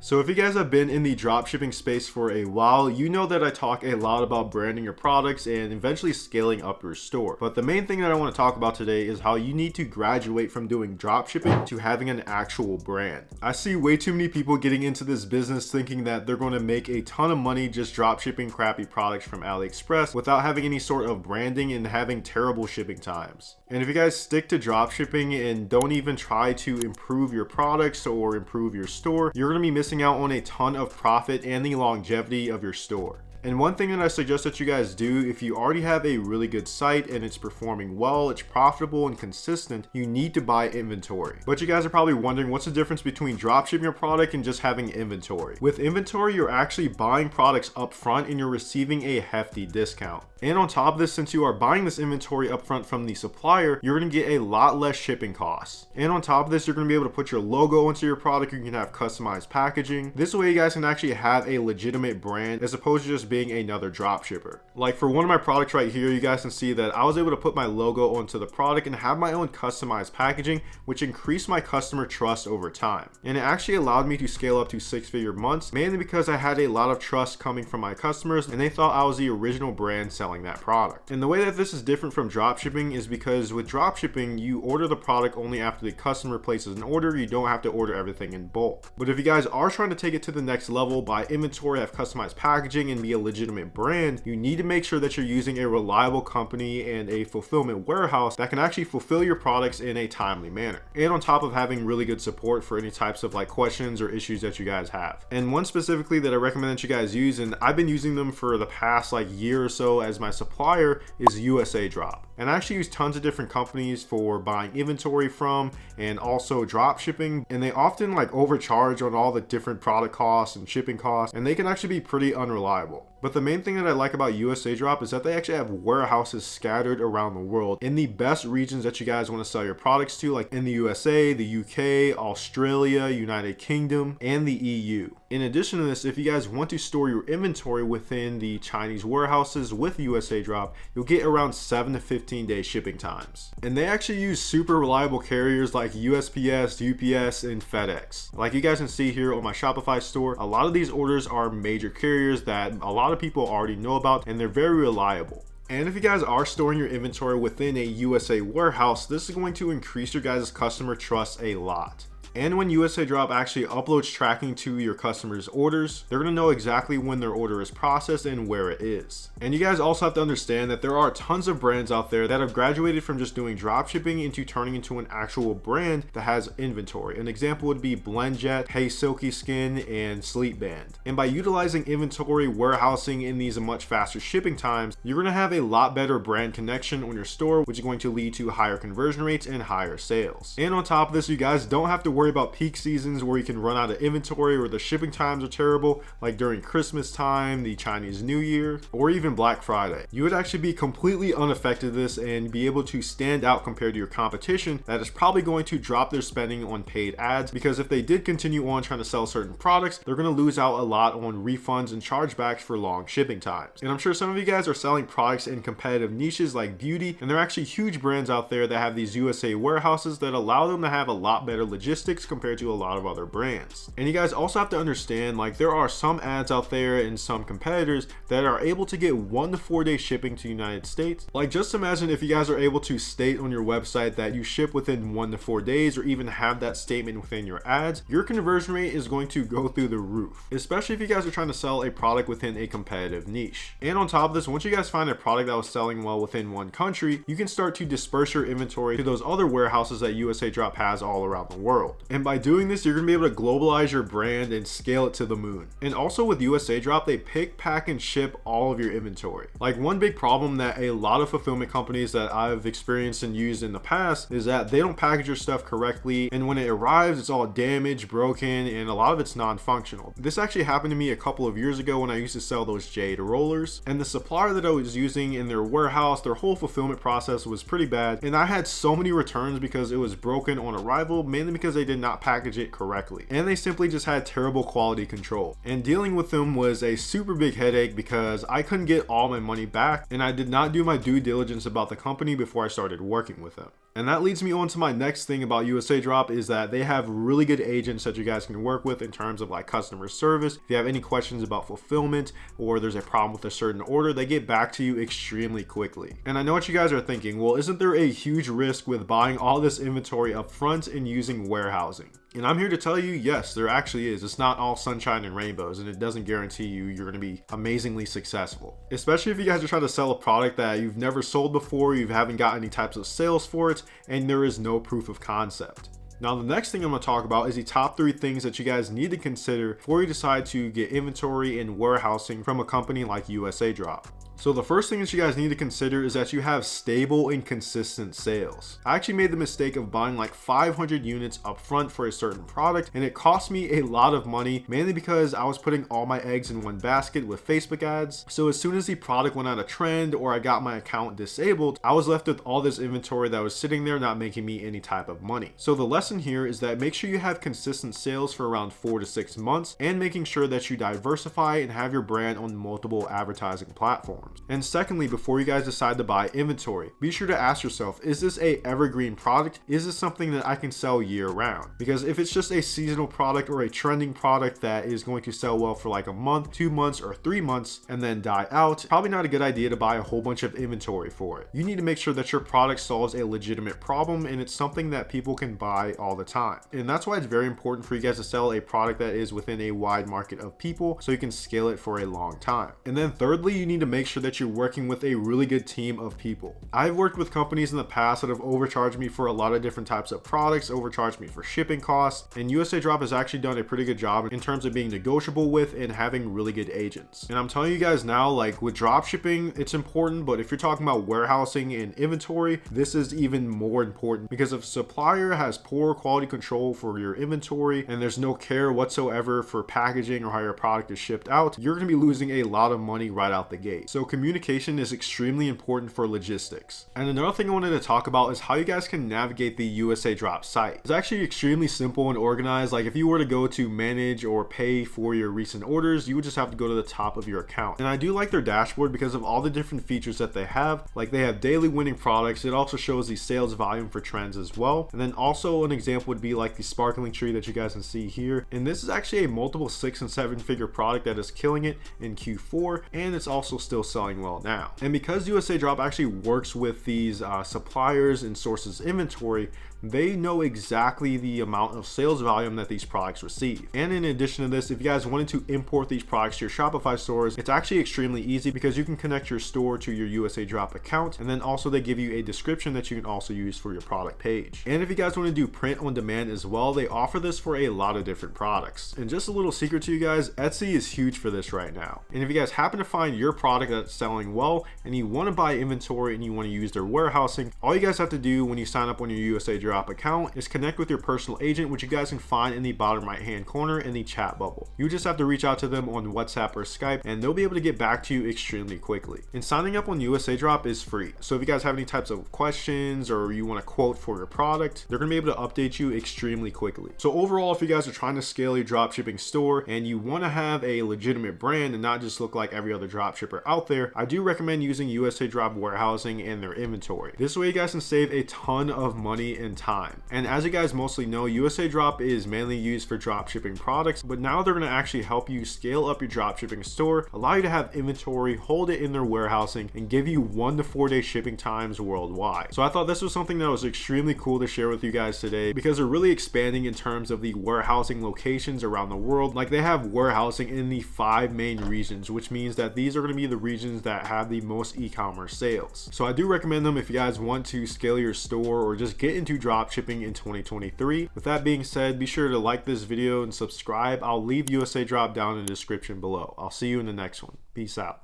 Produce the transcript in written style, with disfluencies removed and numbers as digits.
So if you guys have been in the dropshipping space for a while, you know that I talk a lot about branding your products and eventually scaling up your store. But the main thing that I want to talk about today is how you need to graduate from doing dropshipping to having an actual brand. I see way too many people getting into this business thinking that they're going to make a ton of money just dropshipping crappy products from AliExpress without having any sort of branding and having terrible shipping times. And if you guys stick to dropshipping and don't even try to improve your products or improve your store, you're going to be missing out on a ton of profit and the longevity of your store. And one thing that I suggest that you guys do, if you already have a really good site and it's performing well, it's profitable and consistent, you need to buy inventory. But you guys are probably wondering, what's the difference between dropshipping your product and just having inventory? With inventory, you're actually buying products up front and you're receiving a hefty discount. And on top of this, since you are buying this inventory upfront from the supplier, you're going to get a lot less shipping costs. And on top of this, you're going to be able to put your logo into your product. You can have customized packaging. This way you guys can actually have a legitimate brand as opposed to just being another dropshipper. Like for one of my products right here, you guys can see that I was able to put my logo onto the product and have my own customized packaging, which increased my customer trust over time. And it actually allowed me to scale up to 6-figure months, mainly because I had a lot of trust coming from my customers and they thought I was the original brand selling that product. And the way that this is different from dropshipping is because with dropshipping, you order the product only after the customer places an order. You don't have to order everything in bulk. But if you guys are trying to take it to the next level, buy inventory, have customized packaging, and be a legitimate brand, you need to make sure that you're using a reliable company and a fulfillment warehouse that can actually fulfill your products in a timely manner. And on top of having really good support for any types of like questions or issues that you guys have. And one specifically that I recommend that you guys use, and I've been using them for the past like year or so as my supplier, is USAdrop. And I actually use tons of different companies for buying inventory from and also drop shipping, and they often like overcharge on all the different product costs and shipping costs, and they can actually be pretty unreliable. But the main thing that I like about USAdrop is that they actually have warehouses scattered around the world in the best regions that you guys want to sell your products to, like in the USA, the UK, Australia, United Kingdom, and the EU. In addition to this, if you guys want to store your inventory within the Chinese warehouses with USAdrop, you'll get around 7 to 15 day shipping times. And they actually use super reliable carriers like USPS, UPS, and FedEx. Like you guys can see here on my Shopify store, a lot of these orders are major carriers that a lot of people already know about, and they're very reliable. And if you guys are storing your inventory within a USA warehouse, this is going to increase your guys' customer trust a lot. And when USAdrop actually uploads tracking to your customers' orders, they're going to know exactly when their order is processed and where it is. And you guys also have to understand that there are tons of brands out there that have graduated from just doing dropshipping into turning into an actual brand that has inventory. An example would be BlendJet, Hey Silky Skin, and Sleepband. And by utilizing inventory warehousing in these much faster shipping times, you're going to have a lot better brand connection on your store, which is going to lead to higher conversion rates and higher sales. And on top of this, you guys don't have to worry about peak seasons where you can run out of inventory or the shipping times are terrible, like during Christmas time, the Chinese New Year, or even Black Friday. You would actually be completely unaffected of this and be able to stand out compared to your competition that is probably going to drop their spending on paid ads, because if they did continue on trying to sell certain products, they're going to lose out a lot on refunds and chargebacks for long shipping times. And I'm sure some of you guys are selling products in competitive niches like beauty, and there are actually huge brands out there that have these USA warehouses that allow them to have a lot better logistics compared to a lot of other brands. And you guys also have to understand, like, there are some ads out there and some competitors that are able to get 1 to 4 day shipping to the United States. Like, just imagine if you guys are able to state on your website that you ship within 1 to 4 days, or even have that statement within your ads, your conversion rate is going to go through the roof, especially if you guys are trying to sell a product within a competitive niche. And on top of this, once you guys find a product that was selling well within one country, you can start to disperse your inventory to those other warehouses that USAdrop has all around the world. And by doing this, you're going to be able to globalize your brand and scale it to the moon. And also with USAdrop, they pick, pack, and ship all of your inventory. Like, one big problem that a lot of fulfillment companies that I've experienced and used in the past is that they don't package your stuff correctly, and when it arrives, it's all damaged, broken, and a lot of it's non-functional. This actually happened to me a couple of years ago when I used to sell those jade rollers, and the supplier that I was using in their warehouse, their whole fulfillment process was pretty bad, and I had so many returns because it was broken on arrival, mainly because they did not package it correctly, and they simply just had terrible quality control. And dealing with them was a super big headache because I couldn't get all my money back, and I did not do my due diligence about the company before I started working with them. And that leads me on to my next thing about USAdrop is that they have really good agents that you guys can work with in terms of like customer service. If you have any questions about fulfillment or there's a problem with a certain order, they get back to you extremely quickly. And I know what you guys are thinking, well, isn't there a huge risk with buying all this inventory up front and using warehousing? And I'm here to tell you, yes, there actually is. It's not all sunshine and rainbows, and it doesn't guarantee you're going to be amazingly successful. Especially if you guys are trying to sell a product that you've never sold before, you haven't got any types of sales for it, and there is no proof of concept. Now, the next thing I'm going to talk about is the top 3 things that you guys need to consider before you decide to get inventory and warehousing from a company like USAdrop. So the first thing that you guys need to consider is that you have stable and consistent sales. I actually made the mistake of buying like 500 units up front for a certain product, and it cost me a lot of money, mainly because I was putting all my eggs in one basket with Facebook ads. So as soon as the product went out of trend or I got my account disabled, I was left with all this inventory that was sitting there not making me any type of money. So the lesson here is that make sure you have consistent sales for around 4 to 6 months, and making sure that you diversify and have your brand on multiple advertising platforms. And secondly, before you guys decide to buy inventory, be sure to ask yourself, is this a evergreen product? Is this something that I can sell year round? Because if it's just a seasonal product or a trending product that is going to sell well for like a month, 2 months, or 3 months and then die out, probably not a good idea to buy a whole bunch of inventory for it. You need to make sure that your product solves a legitimate problem and it's something that people can buy all the time. And that's why it's very important for you guys to sell a product that is within a wide market of people so you can scale it for a long time. And then thirdly, you need to make sure that you're working with a really good team of people. I've worked with companies in the past that have overcharged me for a lot of different types of products, overcharged me for shipping costs, and USAdrop has actually done a pretty good job in terms of being negotiable with and having really good agents. And I'm telling you guys now, like with dropshipping, it's important, but if you're talking about warehousing and inventory, this is even more important, because if Supplier has poor quality control for your inventory and there's no care whatsoever for packaging or how your product is shipped out, you're going to be losing a lot of money right out the gate. So communication is extremely important for logistics. And another thing I wanted to talk about is how you guys can navigate the USAdrop site. It's actually extremely simple and organized. Like if you were to go to manage or pay for your recent orders, you would just have to go to the top of your account. And I do like their dashboard because of all the different features that they have. Like they have daily winning products. It also shows the sales volume for trends as well. And then also an example would be like the sparkling tree that you guys can see here. And this is actually a multiple 6 and 7 figure product that is killing it in Q4, and it's also still selling well now. And because USAdrop actually works with these suppliers and sources inventory, they know exactly the amount of sales volume that these products receive. And in addition to this, if you guys wanted to import these products to your Shopify stores, it's actually extremely easy because you can connect your store to your USAdrop account, and then also they give you a description that you can also use for your product page. And if you guys want to do print on demand as well, they offer this for a lot of different products. And just a little secret to you guys, Etsy is huge for this right now. And if you guys happen to find your product that's selling well and you want to buy inventory and you want to use their warehousing, all you guys have to do when you sign up on your USAdrop account is connect with your personal agent, which you guys can find in the bottom right hand corner in the chat bubble. You just have to reach out to them on WhatsApp or Skype, and they'll be able to get back to you extremely quickly. And signing up on USAdrop is free. So if you guys have any types of questions or you want a quote for your product, they're going to be able to update you extremely quickly. So overall, if you guys are trying to scale your dropshipping store and you want to have a legitimate brand and not just look like every other dropshipper out there, I do recommend using USAdrop warehousing and their inventory. This way you guys can save a ton of money and time. And as you guys mostly know, USAdrop is mainly used for dropshipping products, but now they're going to actually help you scale up your dropshipping store, allow you to have inventory, hold it in their warehousing, and give you 1 to 4 day shipping times worldwide. So I thought this was something that was extremely cool to share with you guys today, because they're really expanding in terms of the warehousing locations around the world. Like they have warehousing in the 5 main regions, which means that these are going to be the regions that have the most e-commerce sales. So I do recommend them if you guys want to scale your store or just get into dropshipping in 2023. With that being said, be sure to like this video and subscribe. I'll leave USAdrop down in the description below. I'll see you in the next one. Peace out.